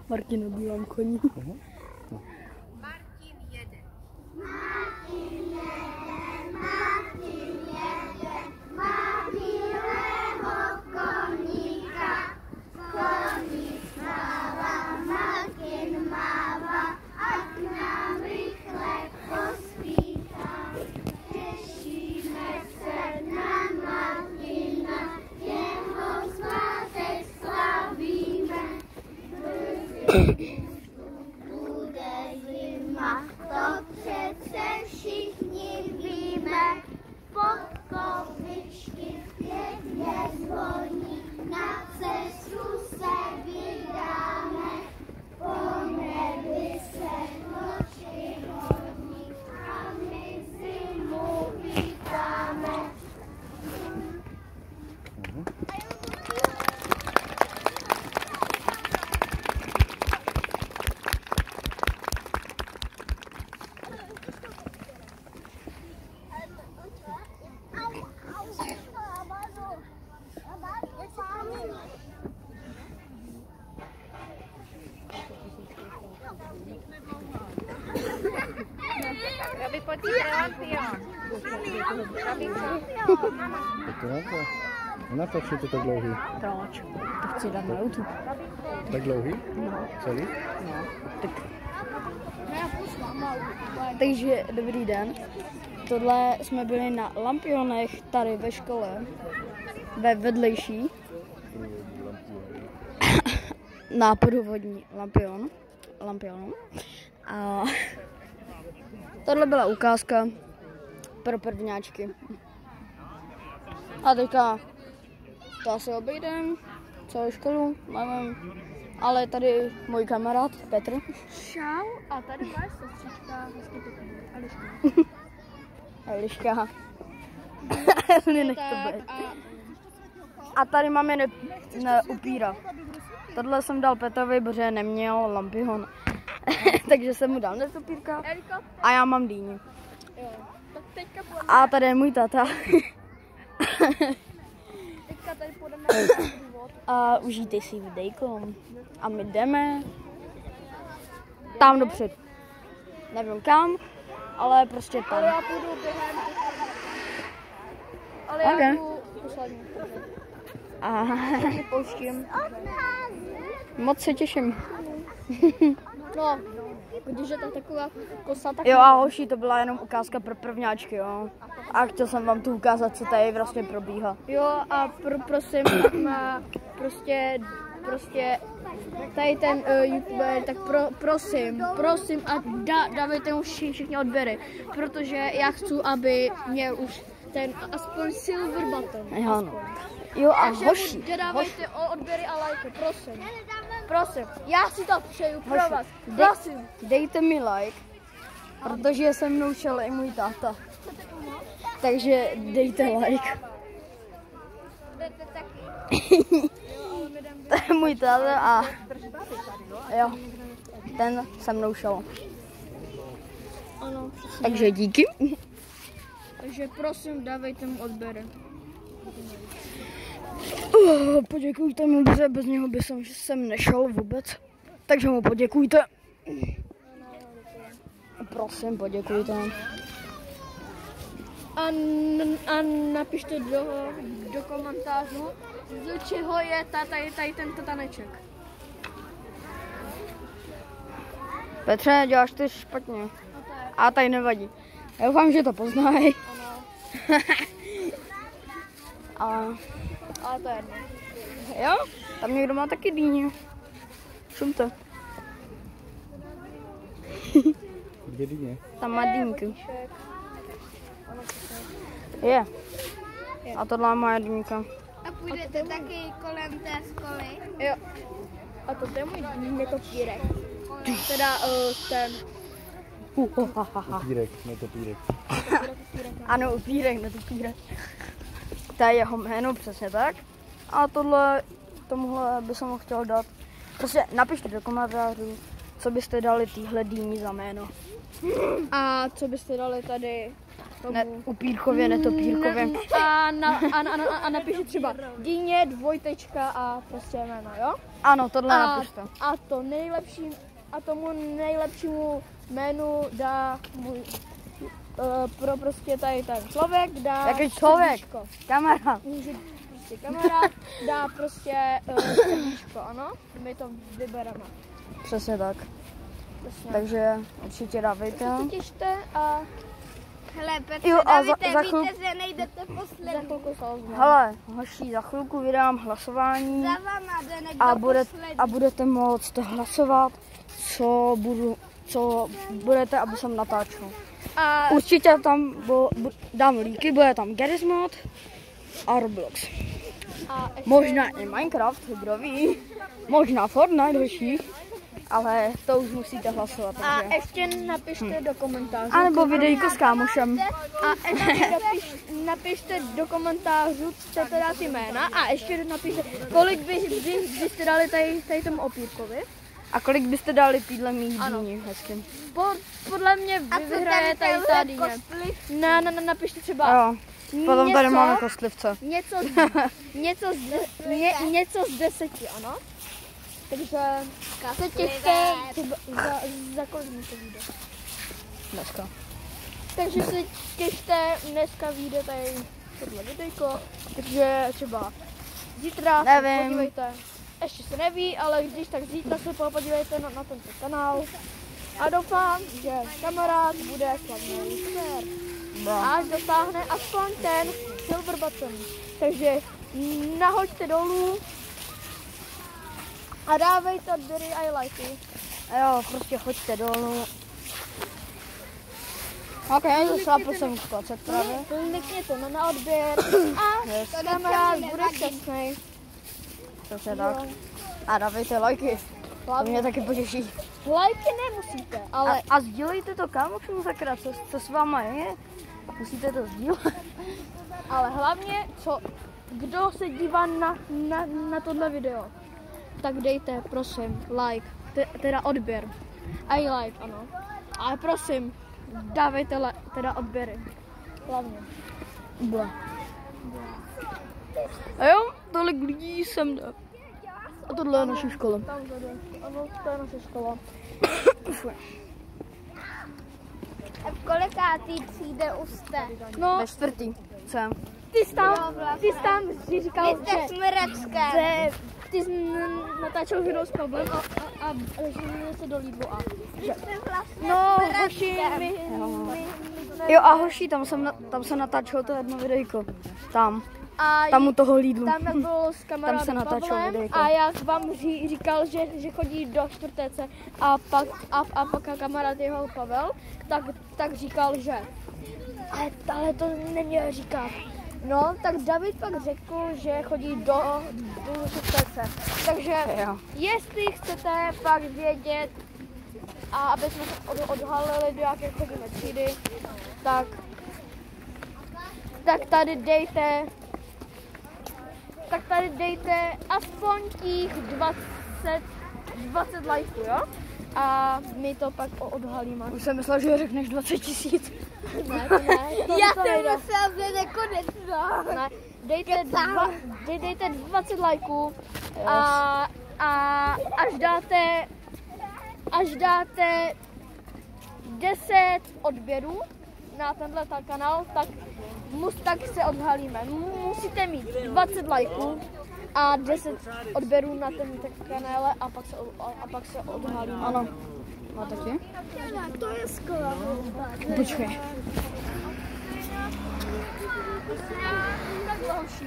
Martin na bílém koni. Martin jede. Má bílého koníka, koník mává, Martin mává, ať nám rychle pospíchá. Těšíme se na Martina, jeho svátek slavíme. Bude zima, to přece všichni víme. Pod kobličky pěkně zvoní, na cestu se vydáme. Po nebi se noči honí a my zimu vítáme. Gabi, pojď lampion. Gabi, Natočí to tak dlouhý. Proč? To chci dát na YouTube. Tak dlouhý? No. Celý? No, tak. Takže dobrý den. Tohle jsme byli na lampionech tady ve škole. Ve vedlejší. Na průvodní lampionu. A tohle byla ukázka pro prvňáčky. A teďka to asi obejdem, celou školu, nevím. Ale tady můj kamarád Petr. Čau, a tady máš sestřička, hezky pěkný, Eliška. Eliška. Nech to být. A tady máme upíra. Tohle jsem dal Petrovi, protože neměl lampion. Takže jsem mu dal netopírka. A já mám dýni. A tady je můj tata. Teďka tady půjdeme na důvod. A užijte si videjko. A my jdeme tam dopředu. Nevím kam, ale prostě tam. Ale já půjdu během. Ale Ok. já jdu poslední. A Pouštím. moc se těším. No, když je to taková kosa, tak... Jo a hoši, to byla jenom ukázka pro prvňáčky, jo. A chtěl jsem vám tu ukázat, co tady vlastně probíhá. Jo, a prosím, tak má prostě tady ten youtuber, tak prosím a dávejte mu všichni odběry, protože já chci, aby měl už ten aspoň silver button. Jo, no. Jo a hoši, Dávejte odběry a lajky, prosím, já si to přeju pro vás, prosím. dejte mi like, protože se mnou šel i můj táta. Takže dejte like. To je můj táta a jo, ten se mnou šel. Ano, přesně. Takže díky. Takže prosím, dávejte mu odběry. Poděkujte mu, protože bez něho by jsem nešel vůbec. Takže mu poděkujte. Prosím, poděkujte. A napište do komentářů, z čeho je tady tento taneček. Petře, děláš to špatně. A tady nevadí. Já doufám, že to poznají. Ale to je jedno. Jo, tam někdo má taky dýně. Šumte. Kde dýně? Tam má dýňky. Je. A tohle je moje dýňka. A půjdete taky kolem té školy? Jo. A to je můj netopírek. Teda ten. Upírek, netopírek. Ano, upírek, netopírek. To je jeho jméno, přesně tak. A tomuhle by jsem ho chtěl dát. Prostě napište do komentářů, co byste dali týhle dýni za jméno. A co byste dali tady Ne, upírkově, netopírkově. A napište třeba Dýně, dvojtečka a prostě jméno, jo? Ano, tohle napište. A tomu nejlepšímu jménu dá můj, pro prostě tady ten člověk dá Jaký člověk? srdíčko. Kamarád. Může prostě kamarád dá prostě srdíčko, ano? My to vybereme. Přesně tak. Přesně. Takže určitě dávejte. Se těšte a Hele, Petře, Jo, a Davide, za víte, že nejdete za poslední. chvilku se ozveme. Hele, hoši, za chvilku vydám hlasování Za váma jde někdo poslední. a budete moct hlasovat, co budete, aby jsem natáčel. A Určitě tam dám líky, bude tam Garry's Mod a Roblox. ještě, Možná i Minecraft, kdo ví. Možná Fortnite, hoši. Ale to už musíte hlasovat. a Takže. ještě napište do komentářů. A nebo videjko s kámošem. A ještě napište do komentářů, co teda ty jména a ještě napište, kolik byste dali tady tomu opírkovi. A kolik byste dali týdle mých Ano. dní hezky? Podle mě A co vyhraje tady ta tenhle dýně. kostlivc? Napište třeba Jo. Potom tady něco- máme kostlivce. něco z 10, ano? Takže se těšte, třeba za kolik mi to vyjde. Dneska. Takže se těšte, dneska vyjde tady tohle videjko, takže třeba zítra se Nevím. podívejte, ještě se neví, ale když tak zítra se podívejte na tento kanál a doufám, že kamarád bude slavný youtuber. Až dosáhne aspoň ten silver button. Takže nahoďte dolů a dávejte odběry a lajky. A jo, prostě choďte dolů. Ok, zašlápl jsem k 20 právě. Klikněte na odběr a Yes. kamarád bude šťastný. Přesně tak. A dávejte lajky. To mě taky potěší. Lajky nemusíte, ale A sdílejte to kámošům sakra, co s váma je. Musíte to sdílet. ale hlavně, kdo se dívá na tohle video, tak dejte, prosím, like, teda odběr. I like, ano. Ale prosím, dávejte teda odběry. Hlavně. Bla. A jo, tolik lidí jsem dal. A tohle je naše škola. Tam tady, ano, to je naše škola. A v kolikátý tříde už jste? No, Ve čtvrtý. Co? ty jsi tam si říkal, Vy jste smračka. ty jsi natáčel video s Pavlem a že se do Lidlu a Vy jste vlastně no, smračka. hoši, my Jo a hoši, tam se natáčelo to jedno videjko. Tam u toho Lidlu. tam byl s kamarádem Tam se natáčelo Pavlem videjko. a já vám říkal, že chodí do čtvrtéce a pak kamarád jeho Pavel, tak říkal, že ale to neměl říkat. No, tak David pak řekl, že chodí do čtvrtéce. Takže Jo. jestli chcete pak vědět, a aby jsme se odhalili, do jaké chodíme třídy, tak tady dejte aspoň těch 20 lajků, jo? A my to pak odhalíme. Už jsem myslela, že řekneš 20 000. Ne, to ne. Já to jsem nejde. myslela, že nekonečná. Ne, dejte 20 lajků a až dáte 10 odběrů na tenhle kanál, tak se odhalíme. Musíte mít 20 lajků a 10 odběrů na tomto kanále a pak se odhalíme. Ano. A taky? To je skvělé. Počkej.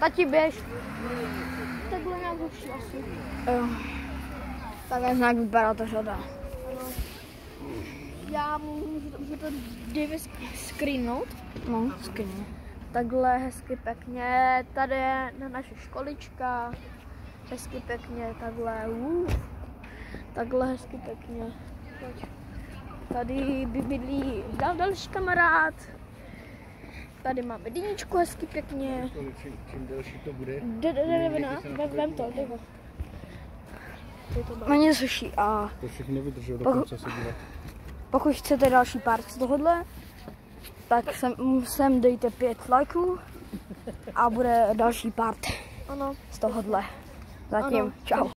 Tati, běž. Takhle nějak horší asi. Jo. Tak nějak vypadá ta řada. Já můžu to David screenout. No, skvělé. Takhle hezky pěkně, tady je naše školička, hezky pěkně, takhle hezky pěkně. Pojď. Tady bydlí další kamarád, tady máme Dyničku hezky pěkně. Čím delší to bude, Vem to, dej ho. No nic suší a to všechno vydržel do konce se dívat. pokud chcete další part z tohohle, tak sem dejte 5 lajků a bude další part Ano. z tohohle. Zatím, čau.